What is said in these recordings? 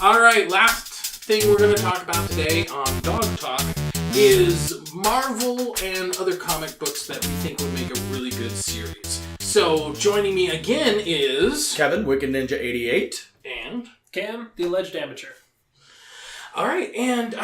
All right, last thing we're going to talk about today on D.O.G Talk is Marvel and other comic books that we think would make a really good series. So, joining me again is... Kevin, Wicked Ninja 88. And... Cam, the alleged amateur. All right, and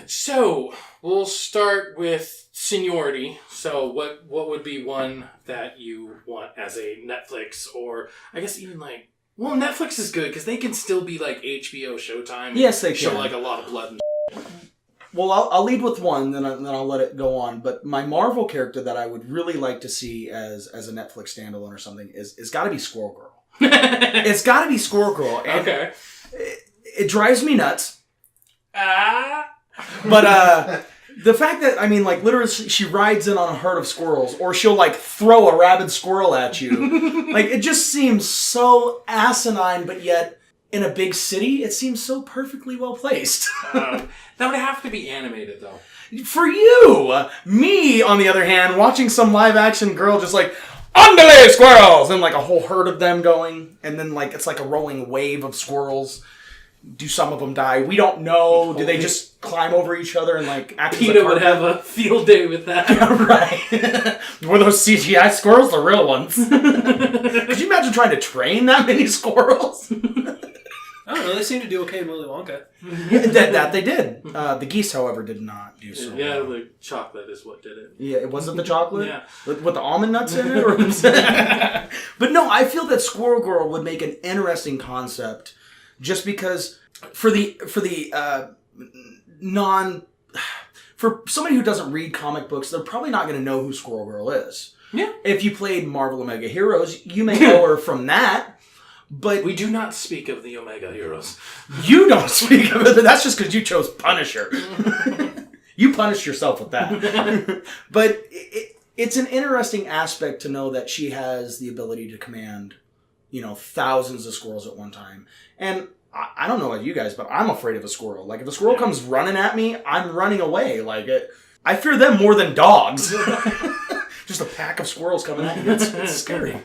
so we'll start with seniority. So what would be one that you want as a Netflix, or I guess even like, well, Netflix is good because they can still be like HBO, Showtime. Yes, they show can. like a lot of blood and Well, I'll lead with one, then I'll let it go on. But my Marvel character that I would really like to see as a Netflix standalone or something is got to be Squirrel Girl. It's got to be Squirrel Girl. And okay. It drives me nuts. But the fact that, I mean, like, literally she rides in on a herd of squirrels, or she'll, like, throw a rabid squirrel at you. Like, it just seems so asinine, but yet, in a big city, it seems so perfectly well placed. That would have to be animated, though. For you! Me, on the other hand, watching some live-action girl just, like, Andale squirrels! And, like, a whole herd of them going, and then, like, it's like a rolling wave of squirrels. Do some of them die? We don't know. Do they just climb over each other and like act PETA as a would have a field day with that. Yeah, right. Were those CGI squirrels the real ones? Could you imagine trying to train that many squirrels? I don't know. They seem to do okay in Willy Wonka. Yeah, that they did. The geese, however, did not do so Yeah, well. the chocolate is what did it. Yeah, it wasn't the chocolate? Yeah. With the almond nuts in it? Or but no, I feel that Squirrel Girl would make an interesting concept. Just because for somebody who doesn't read comic books, they're probably not going to know who Squirrel Girl is. Yeah. If you played Marvel Omega Heroes, you may know her from that, but... We do not speak of the Omega Heroes. You don't speak of it, but that's just because you chose Punisher. You punished yourself with that. But it's an interesting aspect to know that she has the ability to command... thousands of squirrels at one time. And I don't know about you guys, but I'm afraid of a squirrel. Like, if a squirrel comes running at me, I'm running away. Like, I fear them more than dogs. Just a pack of squirrels coming at you. It's scary.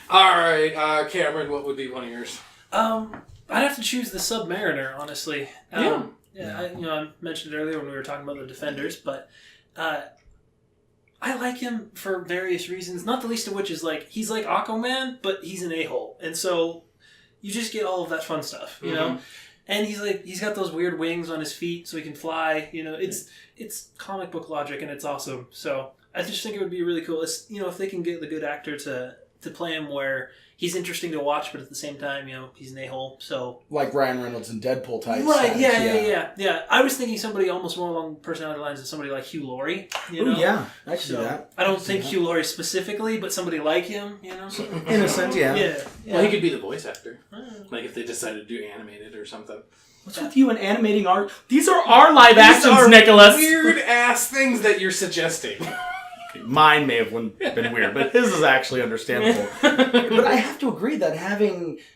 All right, Cameron, what would be one of yours? I'd have to choose the Submariner, honestly. Yeah. I mentioned it earlier when we were talking about the Defenders, but... I like him for various reasons, not the least of which is, like, he's like Aquaman, but he's an a-hole. And so you just get all of that fun stuff, you know? And he's got those weird wings on his feet so he can fly, It's comic book logic and it's awesome. So I just think it would be really cool. It's, if they can get the good actor to play him where he's interesting to watch, but at the same time, he's an a-hole, so... Like Ryan Reynolds and Deadpool type. Right, yeah. I was thinking somebody almost more along personality lines of somebody like Hugh Laurie, Ooh, yeah, I can do that. I don't think Hugh Laurie specifically, but somebody like him, In a sense, yeah. Yeah. Well, he could be the voice actor. Like, if they decided to do animated or something. What's with you and animating art? These are our live actions, Nicholas! Weird-ass things that you're suggesting. Mine may have been weird, but his is actually understandable. But I have to agree that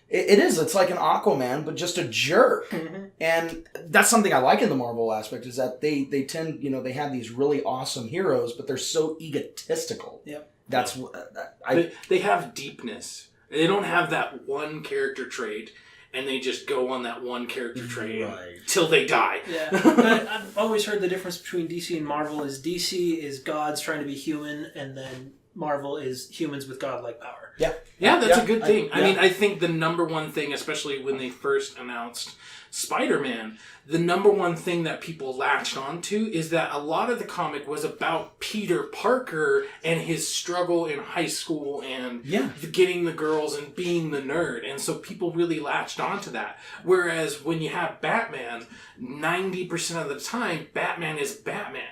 it's like an Aquaman, but just a jerk. Mm-hmm. And that's something I like in the Marvel aspect, is that they tend, they have these really awesome heroes, but they're so egotistical. Yep. That's they have deepness. They don't have that one character trait, and they just go on that one character trait till they die. Yeah, but I've always heard the difference between DC and Marvel is DC is gods trying to be human, and then Marvel is humans with godlike power. Yeah. Yeah, that's a good thing. I mean, I think the number one thing, especially when they first announced Spider-Man, the number one thing that people latched onto is that a lot of the comic was about Peter Parker and his struggle in high school and getting the girls and being the nerd. And so people really latched onto that. Whereas when you have Batman, 90% of the time, Batman is Batman.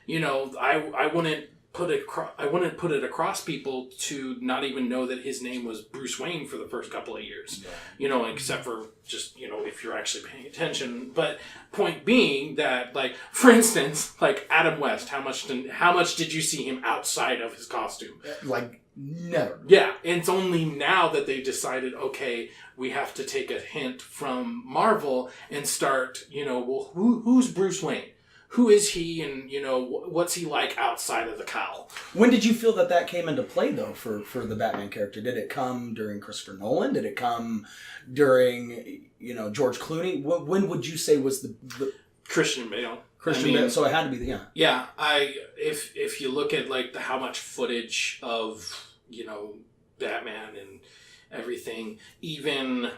I wouldn't put it across people to not even know that his name was Bruce Wayne for the first couple of years, except for just, if you're actually paying attention. But point being that, like, for instance, like Adam West, how much did you see him outside of his costume? Like, never. Yeah. And it's only now that they decided, okay, we have to take a hint from Marvel and start, who's Bruce Wayne? who is he, and what's he like outside of the cowl. When did you feel that came into play though for the Batman character? Did it come during Christopher Nolan? Did it come during George Clooney? When would you say was the Christian Bale? Bale. So it had to be Yeah, if you look at like how much footage of Batman and everything, even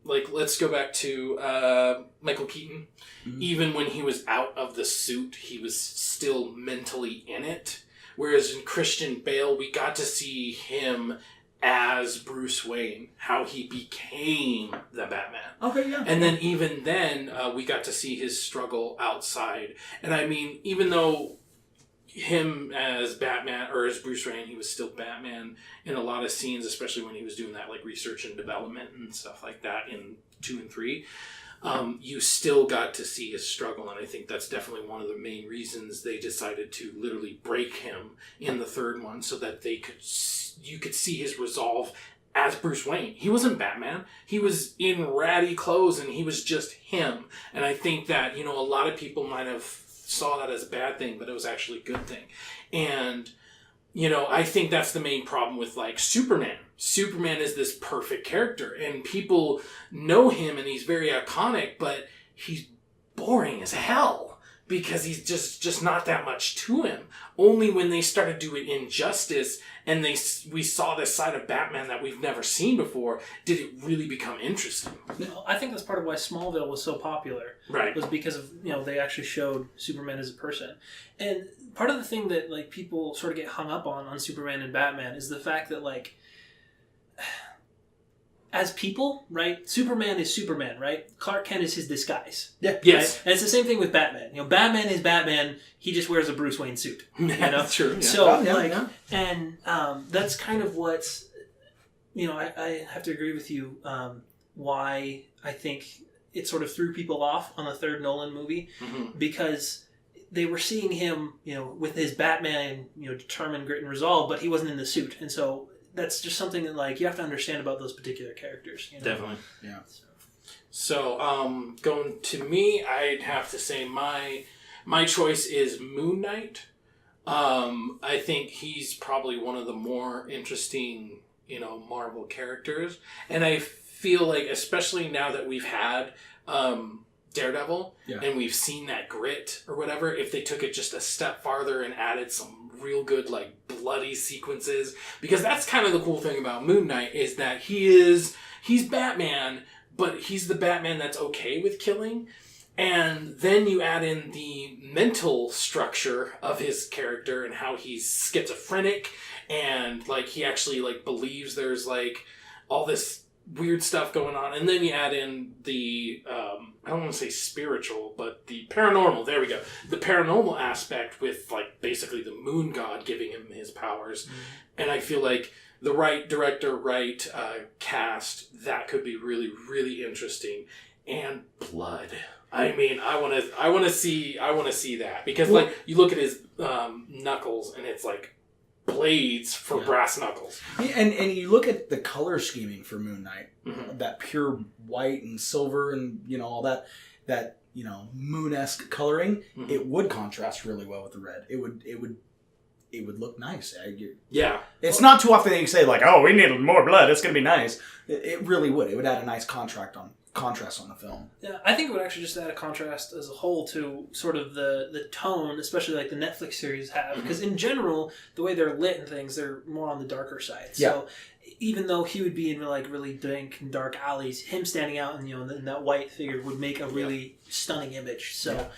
like let's go back to Michael Keaton. Mm-hmm. Even when he was out of the suit, he was still mentally in it. Whereas in Christian Bale, we got to see him as Bruce Wayne, how he became the Batman. Okay, yeah. And then even then, we got to see his struggle outside. And I mean, even though him as Batman, or as Bruce Wayne, he was still Batman in a lot of scenes, especially when he was doing that like research and development and stuff like that in 2 and 3. You still got to see his struggle, and I think that's definitely one of the main reasons they decided to literally break him in the 3rd one, so that you could see his resolve as Bruce Wayne. He wasn't Batman. He was in ratty clothes, and he was just him. And I think that, a lot of people might have saw that as a bad thing, but it was actually a good thing. And, I think that's the main problem with, like, Superman. Superman is this perfect character, and people know him, and he's very iconic, but he's boring as hell. Because he's just not that much to him. Only when they started doing Injustice and we saw this side of Batman that we've never seen before, did it really become interesting. I think that's part of why Smallville was so popular. Right. Was because of, they actually showed Superman as a person. And part of the thing that like people sort of get hung up on Superman and Batman is the fact that like, as people, right? Superman is Superman, right? Clark Kent is his disguise. Yeah. Yes. Right? And it's the same thing with Batman. Batman is Batman. He just wears a Bruce Wayne suit. That's true. Yeah. So, and that's kind of what's, I have to agree with you. Why I think it sort of threw people off on the 3rd Nolan movie, because they were seeing him, with his Batman, determined grit and resolve, but he wasn't in the suit, and so. That's just something that, like, you have to understand about those particular characters. Definitely. Yeah. So, going to me, I'd have to say my choice is Moon Knight. I think he's probably one of the more interesting, Marvel characters. And I feel like, especially now that we've had Daredevil, and we've seen that grit or whatever, if they took it just a step farther and added some real good like bloody sequences, because that's kind of the cool thing about Moon Knight, is that he's Batman, but he's the Batman that's okay with killing. And then you add in the mental structure of his character and how he's schizophrenic, and like he actually like believes there's like all this weird stuff going on, and then you add in the I don't want to say spiritual, but the paranormal. There we go. The paranormal aspect with like basically the moon god giving him his powers, and I feel like the right director, right cast, that could be really, really interesting. And blood. I mean, I want to see that, because like you look at his knuckles and it's like blades for brass knuckles. And you look at the color scheming for Moon Knight, that pure white and silver and all that moon-esque coloring, it would contrast really well with the red. It would look nice. Yeah. It's not too often that you say like, oh, we need more blood, it's going to be nice. It really would. It would add a nice contrast on the film. Yeah, I think it would actually just add a contrast as a whole to sort of the tone, especially like the Netflix series have. Because in general, the way they're lit and things, they're more on the darker side. So even though he would be in like really dank and dark alleys, him standing out and in that white figure would make a really stunning image. So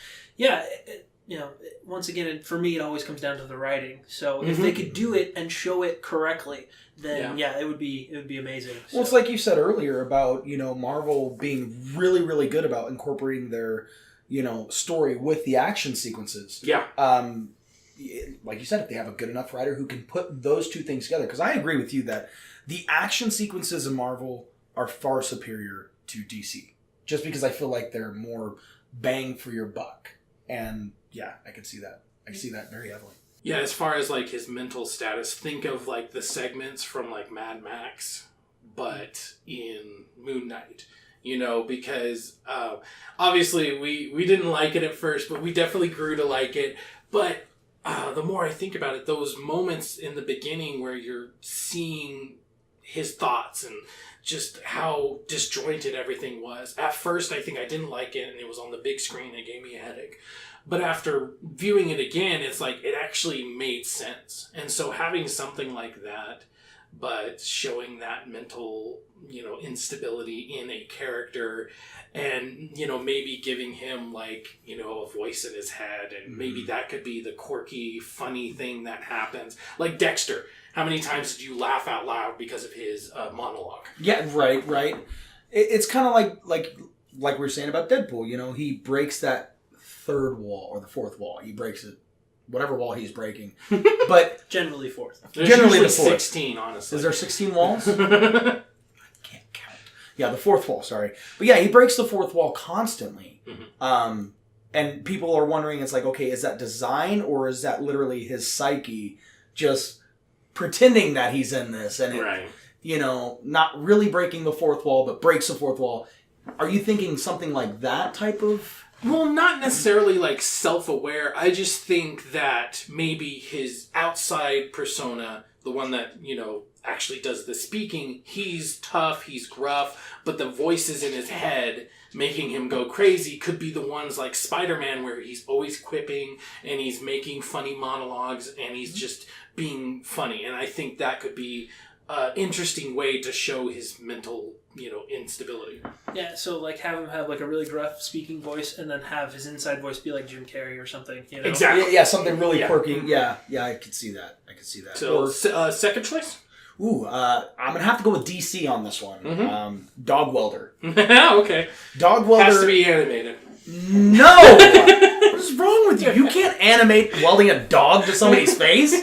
once again, for me, it always comes down to the writing. So if they could do it and show it correctly, then it would be amazing. Well, it's like you said earlier about Marvel being really, really good about incorporating their story with the action sequences. Yeah. Like you said, if they have a good enough writer who can put those two things together, because I agree with you that the action sequences in Marvel are far superior to DC, just because I feel like they're more bang for your buck. And I can see that. I see that very heavily. Yeah, as far as like his mental status, think of like the segments from like Mad Max, but in Moon Knight. you know, because obviously we didn't like it at first, but we definitely grew to like it. But the more I think about it, those moments in the beginning where you're seeing his thoughts and just how disjointed everything was. At first, I think I didn't like it, and it was on the big screen, and it gave me a headache. But after viewing it again, it's like it actually made sense. And so having something like that, but showing that mental, you know, instability in a character, and, you know, maybe giving him, like, you know, a voice in his head, and maybe that could be the quirky, funny thing that happens. Like Dexter. How many times did you laugh out loud because of his monologue? Yeah, right. It's kind of like we were saying about Deadpool. You know, he breaks that third wall or the fourth wall. He breaks it, whatever wall he's breaking. But generally fourth. There's generally usually the fourth. 16, honestly. Is there 16 walls? I can't count. Yeah, the fourth wall. Sorry, but yeah, he breaks the fourth wall constantly. Mm-hmm. And people are wondering, it's like, okay, is that design or is that literally his psyche just pretending that he's in this, and it, you know, not really breaking the fourth wall, but breaks the fourth wall. Are you thinking something like that type of? Well, not necessarily like self-aware. I just think that maybe his outside persona, the one that, you know, actually does the speaking, he's tough, he's gruff, but the voices in his head making him go crazy could be the ones like Spider-Man, where he's always quipping and he's making funny monologues and he's just being funny. And I think that could be an interesting way to show his mental, you know, instability. Yeah, so like have him have like a really gruff speaking voice, and then have his inside voice be like Jim Carrey or something. You know? Exactly. Yeah, something really quirky. Yeah, I could see that. So, second choice? Ooh, I'm gonna have to go with DC on this one. Mm-hmm. Dog Welder. Okay. Dog Welder has to be animated. No. What is wrong with you? You can't animate welding a dog to somebody's face.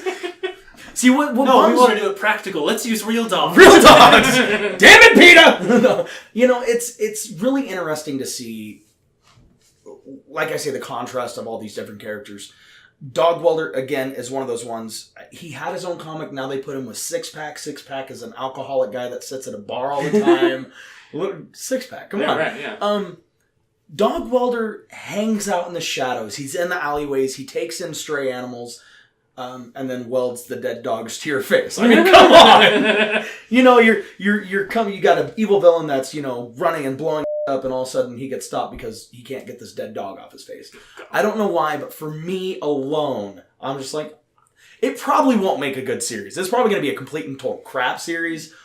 See what? No, we want to do it practical. Let's use real dogs. Real dogs. Damn it, Peter! No. You know, it's really interesting to see, like I say, the contrast of all these different characters. Dog Welder, again, is one of those ones. He had his own comic. Now they put him with Six Pack. Six Pack is an alcoholic guy that sits at a bar all the time. Six Pack, come on. Right, yeah. Dog Welder hangs out in the shadows. He's in the alleyways. He takes in stray animals, and then welds the dead dogs to your face. I mean, come on. You know, you're coming. You got an evil villain that's, you know, running and blowing up, and all of a sudden he gets stopped because he can't get this dead dog off his face. I don't know why, but for me alone, I'm just like, it probably won't make a good series. It's probably going to be a complete and total crap series,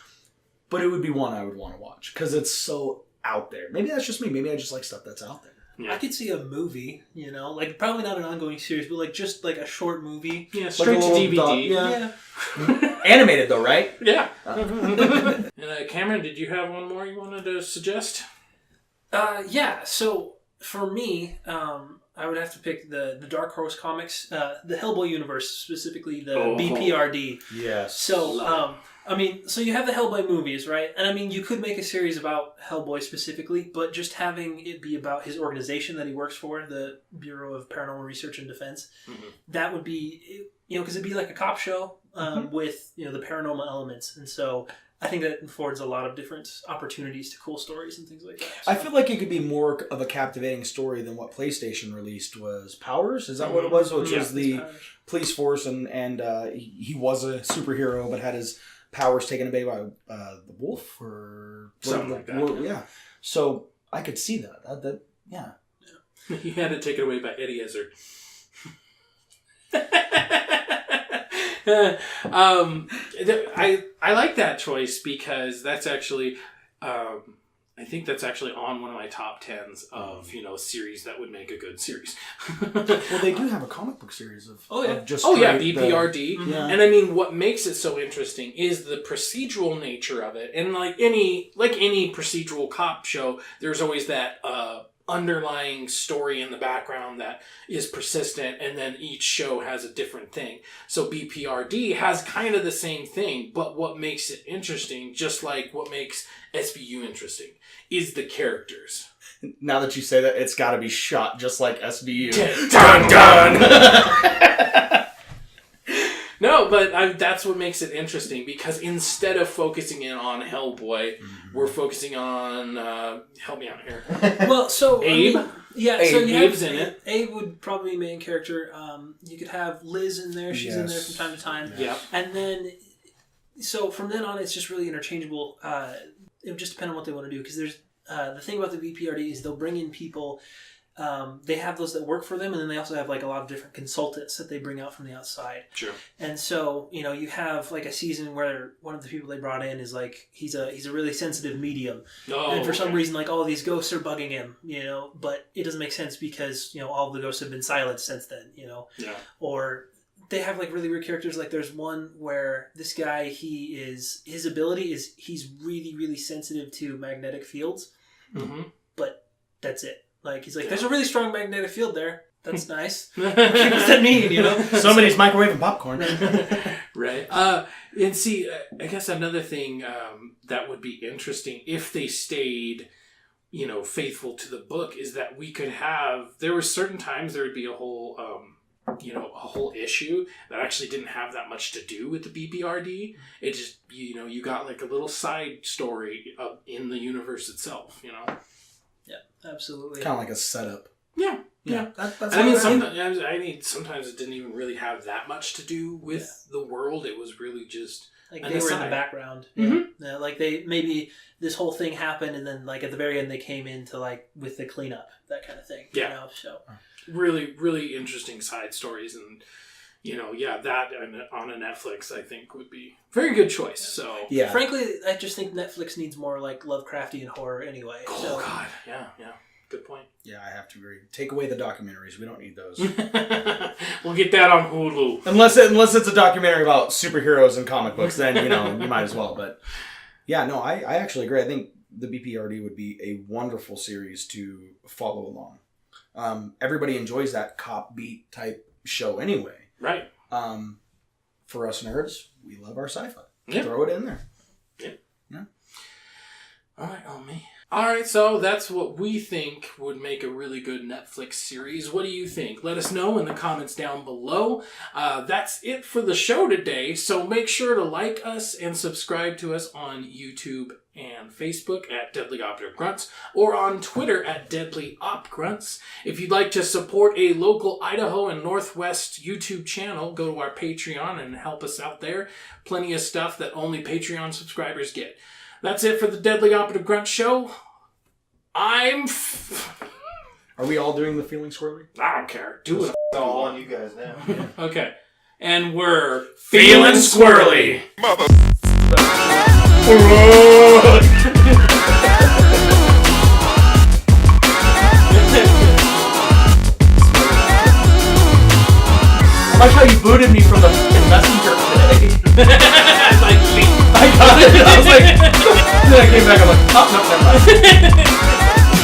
but it would be one I would want to watch because it's so out there. Maybe that's just me. Maybe I just like stuff that's out there. Yeah. I could see a movie, you know, like probably not an ongoing series, but like just like a short movie. Yeah, straight like to DVD. Yeah. Animated though, right? Yeah. And Cameron, did you have one more you wanted to suggest? Yeah. So for me, I would have to pick the Dark Horse comics, the Hellboy universe, specifically the BPRD. Yes. So, I mean, so you have the Hellboy movies, right? And I mean, you could make a series about Hellboy specifically, but just having it be about his organization that he works for, the Bureau of Paranormal Research and Defense, that would be, you know, because it'd be like a cop show with, you know, the paranormal elements. And so I think that affords a lot of different opportunities to cool stories and things like that. So. I feel like it could be more of a captivating story than what PlayStation released was Powers. Is that what it was? Which was the police force, and he was a superhero, but had his powers taken away by the wolf or something like that. Yeah. So I could see that. Yeah. He had it taken away by Eddie Izzard. I like that choice because that's actually I think that's actually on one of my top 10s of, you know, series that would make a good series. Well, they do have a comic book series of BPRD. And I mean, what makes it so interesting is the procedural nature of it. And like any procedural cop show, there's always that underlying story in the background that is persistent, and then each show has a different thing. So BPRD has kind of the same thing, but what makes it interesting, just like what makes SVU interesting, is the characters. Now that you say that, it's got to be shot just like SVU. Dun dun! No, but that's what makes it interesting, because instead of focusing in on Hellboy, we're focusing on help me out here. Well, so Abe. I mean, yeah, Abe. so you Abe's have, in it. Abe would probably be main character. You could have Liz in there. She's in there from time to time. Yeah. And then, so from then on, it's just really interchangeable. It would just depend on what they want to do, because there's the thing about the BPRD is they'll bring in people. They have those that work for them, and then they also have like a lot of different consultants that they bring out from the outside. Sure. And so, you know, you have like a season where one of the people they brought in is like he's a really sensitive medium, and for some reason, like all these ghosts are bugging him, you know. But it doesn't make sense because you know all of the ghosts have been silenced since then, you know. Yeah. Or they have like really weird characters. Like there's one where this guy, his ability is he's really really sensitive to magnetic fields, but that's it. Like, he's like, there's a really strong magnetic field there. That's nice. What does that mean, you know? Somebody's microwaving popcorn. Right. And see, I guess another thing that would be interesting if they stayed, you know, faithful to the book is that we could have, there were certain times there would be a whole, you know, a whole issue that actually didn't have that much to do with the BPRD. It just, you know, you got like a little side story in the universe itself, you know? Yeah, absolutely. Kind of like a setup. Yeah. That's I mean, sometimes it didn't even really have that much to do with the world. It was really just like they were in the background. Yeah, like they maybe this whole thing happened, and then like at the very end they came in to like with the cleanup, that kind of thing. Yeah. You know, so really, really interesting side stories, and you know, that on a Netflix I think would be a very good choice. So yeah, frankly, I just think Netflix needs more like Lovecraftian horror anyway. Oh God, yeah. Good point. Yeah, I have to agree. Take away the documentaries. We don't need those. We'll get that on Hulu. Unless it's a documentary about superheroes and comic books, then, you know, you might as well. But yeah, no, I actually agree. I think the BPRD would be a wonderful series to follow along. Everybody enjoys that cop beat type show anyway. Right. For us nerds, we love our sci-fi. Yeah. Throw it in there. Yeah. All right, on me. All right, so that's what we think would make a really good Netflix series. What do you think? Let us know in the comments down below. That's it for the show today, so make sure to like us and subscribe to us on YouTube and Facebook at Deadly Operative Grunts, or on Twitter at Deadly Op Grunts. If you'd like to support a local Idaho and Northwest YouTube channel, go to our Patreon and help us out there. Plenty of stuff that only Patreon subscribers get. That's it for the Deadly Operative Grunt Show. Are we all doing the feeling squirrely? I don't care. Do it. All on you guys now. Yeah. Okay. And we're Feeling squirrely. Mother. I like how you booted me from the messenger today. I got it. I was like, then I came back. I'm like, oh no, never mind.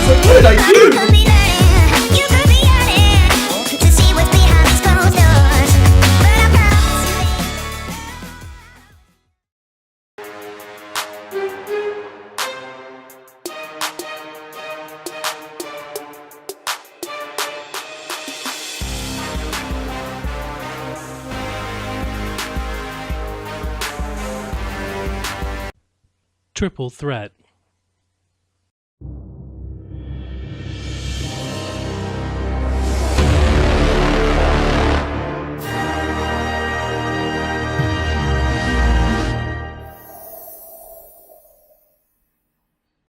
Like, what did I do? Triple threat.